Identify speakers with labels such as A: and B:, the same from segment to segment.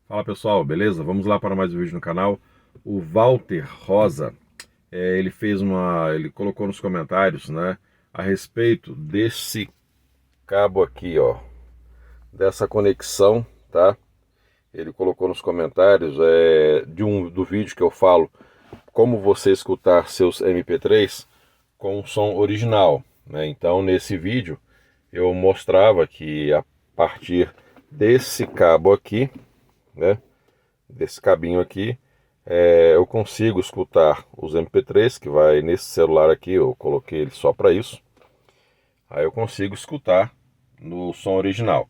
A: Fala pessoal, beleza? Vamos lá para mais um vídeo no canal. O Walter Rosa, ele colocou nos comentários, né, a respeito desse cabo aqui, ó, dessa conexão, tá? Ele colocou nos comentários do vídeo que eu falo como você escutar seus MP3 com som original, né? Então nesse vídeo eu mostrava que a partir desse cabo aqui, né, desse cabinho aqui, eu consigo escutar os MP3 que vai nesse celular aqui. Eu coloquei ele só para isso. Aí eu consigo escutar no som original.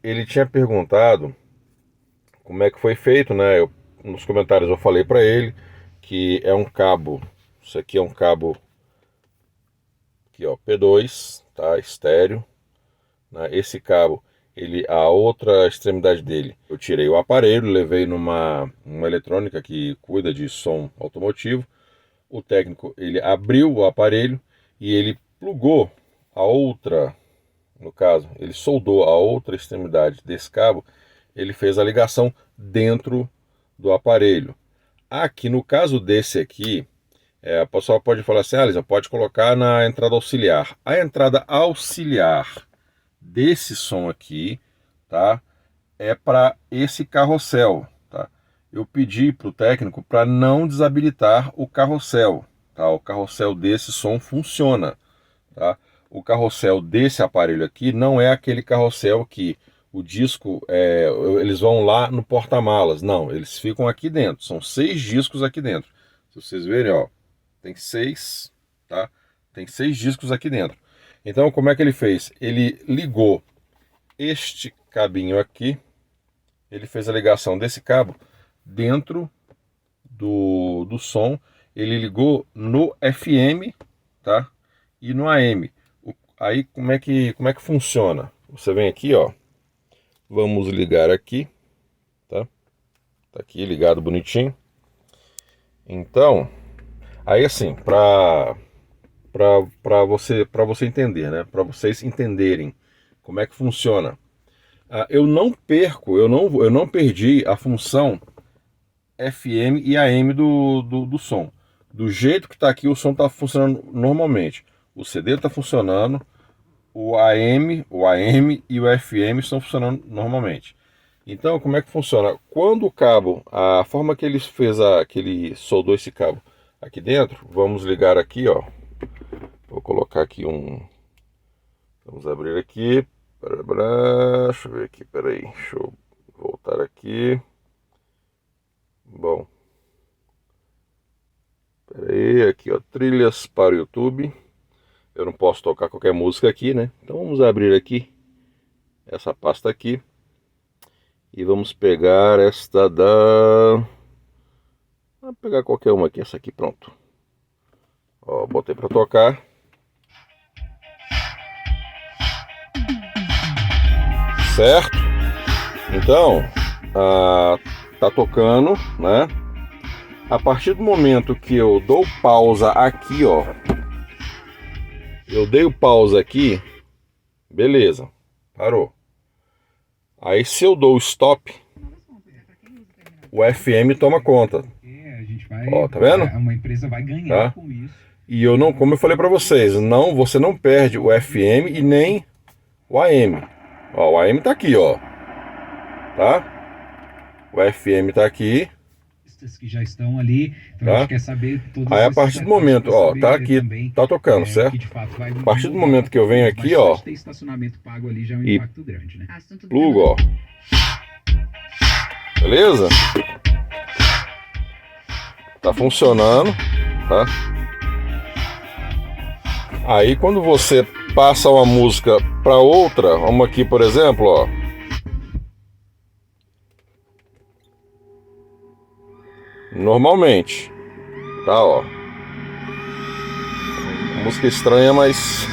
A: Ele tinha perguntado como é que foi feito, né? Nos comentários eu falei para ele que é um cabo. Isso aqui é um cabo aqui, ó, P2, tá? Estéreo, né? Esse cabo, a outra extremidade dele, eu tirei o aparelho, levei uma eletrônica que cuida de som automotivo. O técnico, ele abriu o aparelho e ele plugou a outra, no caso, ele soldou a outra extremidade desse cabo. Ele fez a ligação dentro do aparelho. Aqui no caso desse aqui, a pessoa pode falar assim: Lisa, pode colocar na entrada auxiliar. A entrada auxiliar desse som aqui, tá, é para esse carrossel, tá? Eu pedi para o técnico para não desabilitar o carrossel, tá? O carrossel desse som funciona, tá? O carrossel desse aparelho aqui não é aquele carrossel que o disco, eles vão lá no porta-malas. Não, eles ficam aqui dentro. São 6 discos aqui dentro. Se vocês verem, ó, tem 6, tá? Tem 6 discos aqui dentro. Então, como é que ele fez? Ele ligou este cabinho aqui, ele fez a ligação desse cabo dentro do som. Ele ligou no FM, tá? E no AM. Aí como é que funciona? Você vem aqui, ó. Vamos ligar aqui, tá? Tá aqui ligado bonitinho. Então, aí assim, para você entender, né? Para vocês entenderem como é que funciona. Eu não perdi a função FM e AM do som. Do jeito que está aqui, o som está funcionando normalmente. O CD está funcionando, o AM e o FM estão funcionando normalmente. Então, como é que funciona? Quando o cabo, a forma que ele fez, que ele soldou esse cabo aqui dentro, vamos ligar aqui, ó. Vou colocar aqui vamos abrir aqui. Deixa eu ver aqui, peraí. Deixa eu voltar aqui. Bom. Peraí, aqui, ó. Trilhas para o YouTube. Eu não posso tocar qualquer música aqui, né? Então vamos abrir aqui essa pasta aqui. E vamos pegar esta Vou pegar qualquer uma aqui, essa aqui, pronto. Ó, botei para tocar. Certo? Então, tá tocando, né? A partir do momento que eu dou pausa aqui, ó. Eu dei o pausa aqui, beleza, parou. Aí se eu dou o stop, o FM toma conta. Ó, tá vendo?
B: Uma empresa vai ganhar com isso.
A: E eu não, como eu falei para vocês, você não perde o FM e nem o AM. Ó, o AM tá aqui, ó. Tá? O FM tá aqui.
B: Que já estão ali, então
A: tá?
B: A gente quer saber todos.
A: Aí a partir do momento, ó, tá aqui, tá tocando, certo? A partir do momento que eu venho aqui, ó,
B: ter estacionamento pago ali já é um
A: e
B: impacto grande, né?
A: plugo, ó. Beleza? Tá funcionando, tá? Aí quando você passa uma música para outra, vamos aqui, por exemplo, ó. Normalmente, tá, ó. Música estranha, mas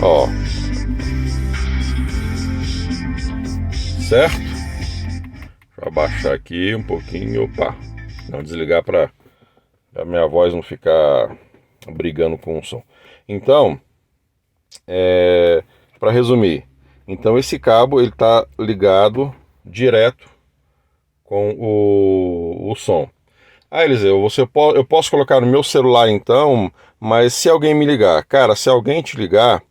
A: ó. Certo? Deixa eu abaixar aqui um pouquinho, opa. Não desligar para a minha voz não ficar brigando com o som. Então, para resumir, Então esse cabo ele está ligado direto com o som. Ah, Eliseu, eu posso colocar no meu celular então, mas se alguém me ligar, cara, se alguém te ligar,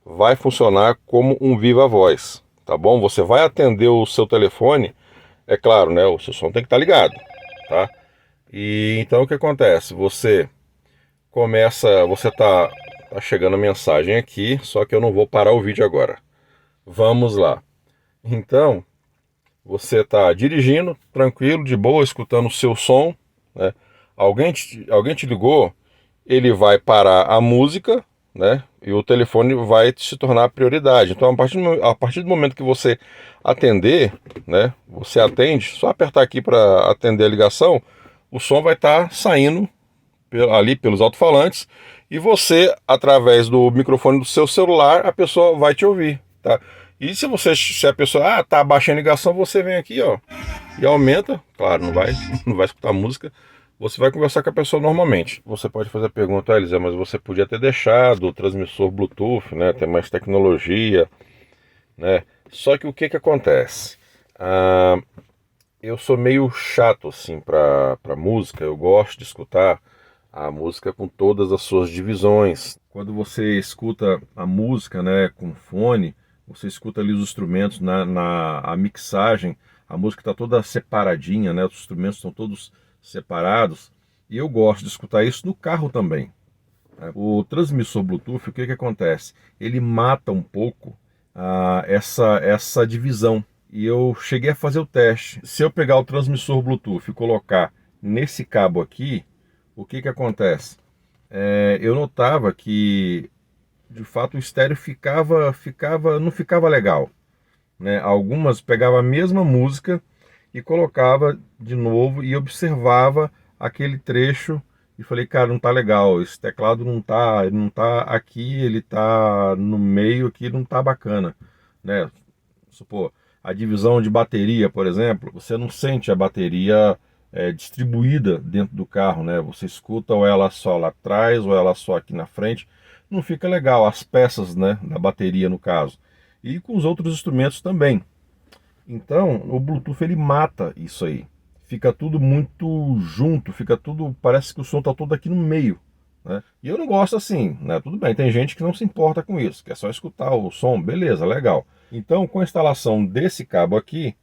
A: vai funcionar como um viva voz, tá bom? Você vai atender o seu telefone, é claro, né? O seu som tem que estar ligado, tá? E então o que acontece? Tá chegando a mensagem aqui, só que eu não vou parar o vídeo agora. Vamos lá. Então, você está dirigindo, tranquilo, de boa, escutando o seu som, né? Alguém te ligou, ele vai parar a música, né? E o telefone vai se tornar prioridade. Então, a partir do momento que você atender, né? Você atende, só apertar aqui para atender a ligação, o som vai estar saindo ali pelos alto-falantes e você, através do microfone do seu celular, a pessoa vai te ouvir, tá? E se a pessoa tá baixando a ligação, você vem aqui, ó, e aumenta, claro, não vai escutar música, você vai conversar com a pessoa normalmente. Você pode fazer a pergunta, Elisa, mas você podia ter deixado o transmissor Bluetooth, né? Tem mais tecnologia, né? Só que o que acontece? Eu sou meio chato assim para música, eu gosto de escutar a música com todas as suas divisões. Quando você escuta a música, né, com fone, você escuta ali os instrumentos a mixagem, a música está toda separadinha, né, os instrumentos estão todos separados, e eu gosto de escutar isso no carro também. O transmissor Bluetooth, o que acontece? Ele mata um pouco essa divisão. E eu cheguei a fazer o teste. Se eu pegar o transmissor Bluetooth e colocar nesse cabo aqui, o que acontece? Eu notava que, de fato, o estéreo não ficava legal, né? Algumas pegava a mesma música e colocava de novo e observava aquele trecho e falei, cara, não tá legal, esse teclado não tá aqui, ele tá no meio aqui, não tá bacana, né? Supor, a divisão de bateria, por exemplo, você não sente a bateria distribuída dentro do carro, né? Você escuta ou ela só lá atrás ou ela só aqui na frente, não fica legal, as peças, né, da bateria no caso. E com os outros instrumentos também. Então, o Bluetooth ele mata isso aí. Fica tudo muito junto, parece que o som está todo aqui no meio, né? E eu não gosto assim, né? Tudo bem, tem gente que não se importa com isso, que é só escutar o som, beleza, legal. Então, com a instalação desse cabo aqui,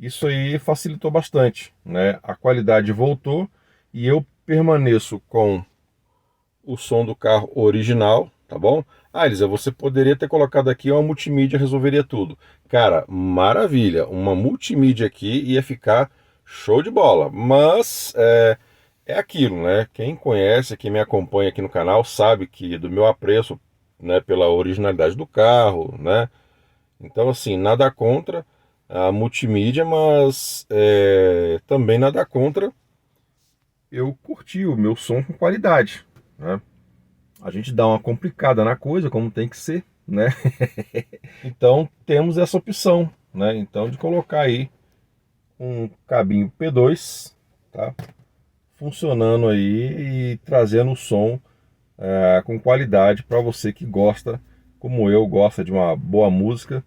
A: isso aí facilitou bastante, né? A qualidade voltou e eu permaneço com o som do carro original, tá bom? Ah, Elisa, você poderia ter colocado aqui uma multimídia, resolveria tudo. Cara, maravilha, uma multimídia aqui ia ficar show de bola, mas é aquilo, né? Quem conhece, quem me acompanha aqui no canal, sabe que do meu apreço, né, pela originalidade do carro, né? Então, assim, nada contra a multimídia, mas também nada contra eu curtir o meu som com qualidade, né? A gente dá uma complicada na coisa, como tem que ser, né? Então temos essa opção, né? Então de colocar aí um cabinho P2, tá? Funcionando aí e trazendo o som com qualidade para você que gosta, como eu, gosta de uma boa música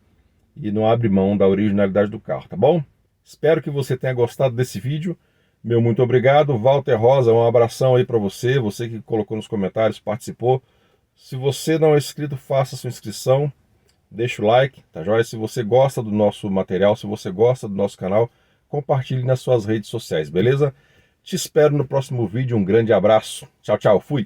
A: e não abre mão da originalidade do carro, tá bom? Espero que você tenha gostado desse vídeo. Meu muito obrigado, Walter Rosa, um abração aí para você que colocou nos comentários, participou. Se você não é inscrito, faça sua inscrição, deixa o like, tá joia? Se você gosta do nosso material, se você gosta do nosso canal, compartilhe nas suas redes sociais, beleza? Te espero no próximo vídeo, um grande abraço, tchau, tchau, fui!